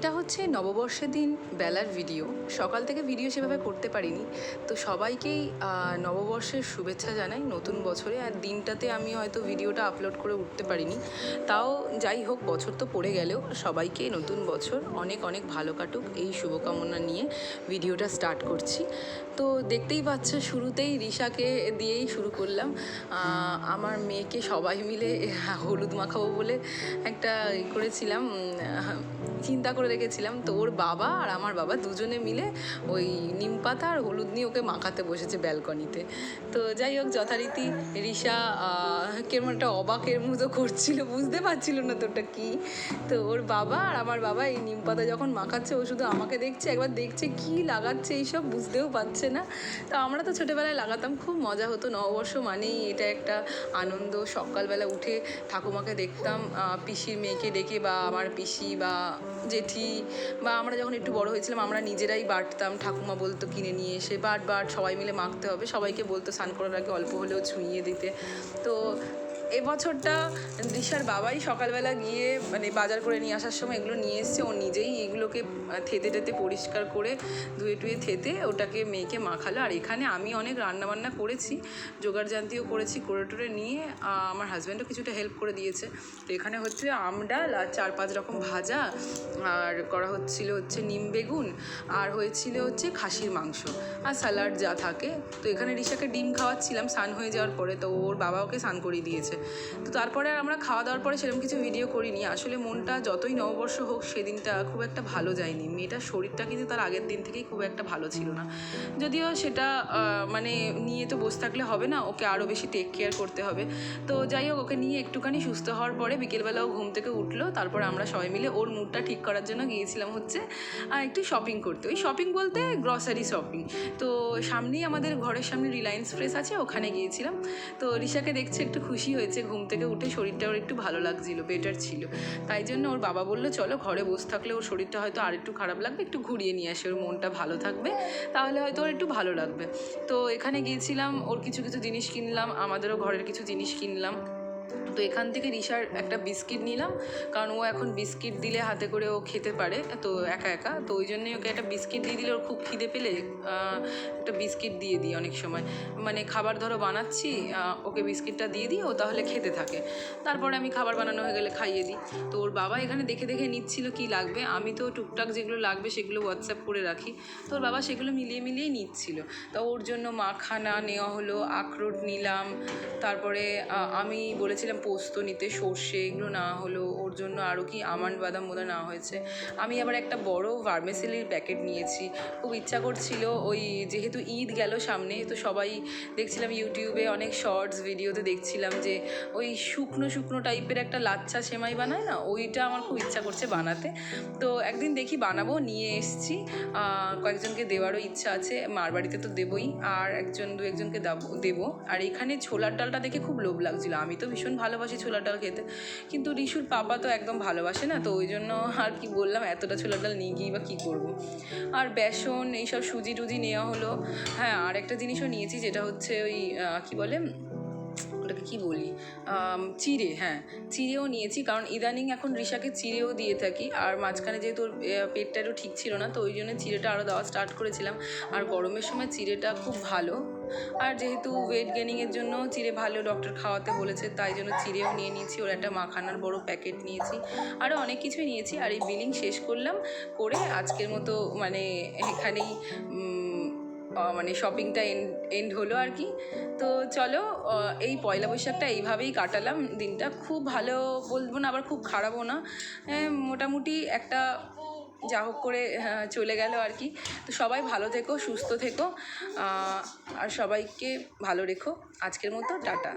এটা হচ্ছে নববর্ষের দিন বেলার ভিডিও। সকাল থেকে ভিডিও সেভাবে করতে পারিনি, তো সবাইকেই নববর্ষের শুভেচ্ছা জানাই নতুন বছরে। আর দিনটাতে আমি হয়তো ভিডিওটা আপলোড করে উঠতে পারিনি, তাও যাই হোক, বছর তো পড়ে গেলেও সবাইকে নতুন বছর অনেক অনেক ভালো কাটুক এই শুভকামনা নিয়ে ভিডিওটা স্টার্ট করছি। তো দেখতেই পাচ্ছ, শুরুতেই রিশাকে দিয়েই শুরু করলাম। আমার মেয়েকে সবাই মিলে হলুদ মাখাবো বলে একটা করেছিলাম, চিন্তা করে রেখেছিলাম। তো ওর বাবা আর আমার বাবা দুজনে মিলে ওই নিম পাতা আর হলুদ নিয়ে ওকে মাখাতে বসেছে ব্যালকনিতে। তো যাই হোক, যথারীতি রিশা কেমন একটা অবাকের মতো করছিল, বুঝতে পারছিল না তো ওটা কী। তো ওর বাবা আর আমার বাবা এই নিম পাতা যখন মাখাচ্ছে, ও শুধু আমাকে দেখছে, একবার দেখছে কী লাগাচ্ছে এইসব, বুঝতেও পারছে না। তো আমরা তো ছোটোবেলায় লাগাতাম, খুব মজা হতো। নববর্ষ মানেই এটা একটা আনন্দ। সকালবেলা উঠে ঠাকুমাকে দেখতাম, পিসির মেয়েকে ডেকে, বা আমার পিসি বা জেঠি, বা আমরা যখন একটু বড় হয়েছিলাম আমরা নিজেরাই বাটতাম। ঠাকুমা বলতো কিনে নিয়ে এসে বাট সবাই মিলে মাখতে হবে, সবাইকে বলতো স্নান করার আগে অল্প হলেও ছুঁইয়ে দিতে। তো এবছরটা রিশার বাবাই সকালবেলা গিয়ে মানে বাজার করে নিয়ে আসার সময় এগুলো নিয়ে এসছে। ও নিজেই এগুলোকে থেতে পরিষ্কার করে ধুয়ে টুয়ে থেতে ওটাকে মেয়েকে মাখালো। আর এখানে আমি অনেক রান্নাবান্না করেছি, জোগাড়জান্তিও করেছি, করে টোরে নিয়ে আমার হাজব্যান্ডও কিছুটা হেল্প করে দিয়েছে। তো এখানে হচ্ছে আমডাল আর 4-5 রকম ভাজা, আর করা হচ্ছে নিম বেগুন, আর হয়েছিল হচ্ছে খাসির মাংস, আর স্যালাড যা থাকে। তো এখানে রিশাকে ডিম খাওয়াচ্ছিলাম স্নান হয়ে যাওয়ার পরে, তো ওর বাবা ওকে স্নান করিয়ে দিয়েছে। তো তারপরে আর আমরা খাওয়া দাওয়ার পরে সেরকম কিছু ভিডিও করিনি। আসলে মনটা যতই নববর্ষ হোক সেদিনটা খুব একটা ভালো যায়নি। মেয়েটার শরীরটা কিন্তু তার আগের দিন থেকেই খুব একটা ভালো ছিল না। যদিও সেটা মানে নিয়ে তো বসে থাকলে হবে না, ওকে আরও বেশি টেক কেয়ার করতে হবে। তো যাই হোক, ওকে নিয়ে একটুখানি সুস্থ হওয়ার পরে বিকেলবেলাও ঘুম থেকে উঠলো। তারপর আমরা সবাই মিলে ওর মুডটা ঠিক করার জন্য গিয়েছিলাম হচ্ছে একটু শপিং করতে। ওই শপিং বলতে গ্রসারি শপিং। তো সামনেই আমাদের ঘরের সামনে রিলায়েন্স ফ্রেশ আছে, ওখানে গিয়েছিলাম। তো রিশাকে দেখছে একটু খুশি হয়েছে, ঘুম থেকে উঠে শরীরটা ওর একটু ভালো লাগছিল, বেটার ছিল। তাই জন্য ওর বাবা বললো চলো, ঘরে বসে থাকলে ওর শরীরটা হয়তো আর একটু খারাপ লাগবে, একটু ঘুরিয়ে নিয়ে আসে, ওর মনটা ভালো থাকবে, তাহলে হয়তো ওর একটু ভালো লাগবে। তো এখানে গিয়েছিলাম, ওর কিছু কিছু জিনিস কিনলাম, আমাদেরও ঘরের কিছু জিনিস কিনলাম। তো এখান থেকে রিশার একটা বিস্কিট নিলাম, কারণ ও এখন বিস্কিট দিলে হাতে করে ও খেতে পারে তো একা একা। তো ওই জন্যই ওকে একটা বিস্কিট দিয়ে দিলে, ওর খুব খিদে পেলে একটা বিস্কিট দিয়ে দিই অনেক সময়। মানে খাবার ধরো বানাচ্ছি, ওকে বিস্কিটটা দিয়ে দিই, ও তাহলে খেতে থাকে। তারপরে আমি খাবার বানানো হয়ে গেলে খাইয়ে দিই। তো ওর বাবা এখানে দেখে দেখে নিচ্ছিল কী লাগবে। আমি তো টুকটাক যেগুলো লাগবে সেগুলো হোয়াটসঅ্যাপ করে রাখি, তো ওর বাবা সেগুলো মিলিয়ে নিচ্ছিল। তো ওর জন্য মাখানা নেওয়া হলো, আখরোট নিলাম, তারপরে আমি বলেছিলাম পোস্ত নিতে, সর্ষে, এগুলো না হলো। ওর জন্য আরও কি আমন্ড বাদাম বোধহয় নেওয়া হয়েছে। আমি আবার একটা বড় ভার্মেসেলির প্যাকেট নিয়েছি, খুব ইচ্ছা করছিল। ওই যেহেতু ঈদ গেল সামনে, তো সবাই দেখছিলাম ইউটিউবে অনেক শর্টস ভিডিওতে দেখছিলাম যে ওই শুকনো শুকনো টাইপের একটা লাচ্ছা সেমাই বানায় না, ওইটা আমার খুব ইচ্ছা করছে বানাতে। তো একদিন দেখি বানাবো, নিয়ে এসছি। কয়েকজনকে দেওয়ারও ইচ্ছা আছে, মার বাড়িতে তো দেবই, আর দু একজনকে দেবো। আর এখানে ছোলার ডালটা দেখে খুব লোভ লাগছিলো। আমি তো ভীষণ ভালোবাসি ছোলার ডাল খেতে, কিন্তু রিশুর পাপা তো একদম ভালোবাসে না। তো ওই জন্য আর কি বললাম, এতটা ছোলার ডাল নিয়ে গিয়ে বা কী করবো। আর বেসন, এইসব সুজি টুজি নেওয়া হলো। হ্যাঁ, আর একটা জিনিসও নিয়েছি, যেটা হচ্ছে ওই কী বলে ওটাকে কী বলি, চিড়ে। হ্যাঁ, চিড়েও নিয়েছি, কারণ ইদানিং এখন রিশাকে চিড়েও দিয়ে থাকি। আর মাঝখানে যেহেতু ওর পেটটা একটু ঠিক ছিল না, তো ওই জন্য চিড়েটা আরও দেওয়া স্টার্ট করেছিলাম। আর গরমের সময় চিড়েটা খুব ভালো। আর যেহেতু ওয়েট গেনিংয়ের জন্য চিড়ে ভালো, ডক্টর খাওয়াতে বলেছে, তাই জন্য চিড়েও নিয়ে নিয়েছি। ওর একটা মাখানার বড় প্যাকেট নিয়েছি, আরও অনেক কিছুই নিয়েছি। আর এই বিলিং শেষ করলাম, করে আজকের মতো মানে এখানেই মানে শপিংটা এন্ড হলো আর কি। তো চলো, এই পয়লা বৈশাখটা এইভাবেই কাটালাম দিনটা। খুব ভালো বলবো না, আবার খুব খারাপও না, মোটামুটি একটা যা হোক করে চলে গেল আর কি। তো সবাই ভালো থেকো, সুস্থ থেকো, আর সবাইকে ভালো রেখো। আজকের মতো টাটা।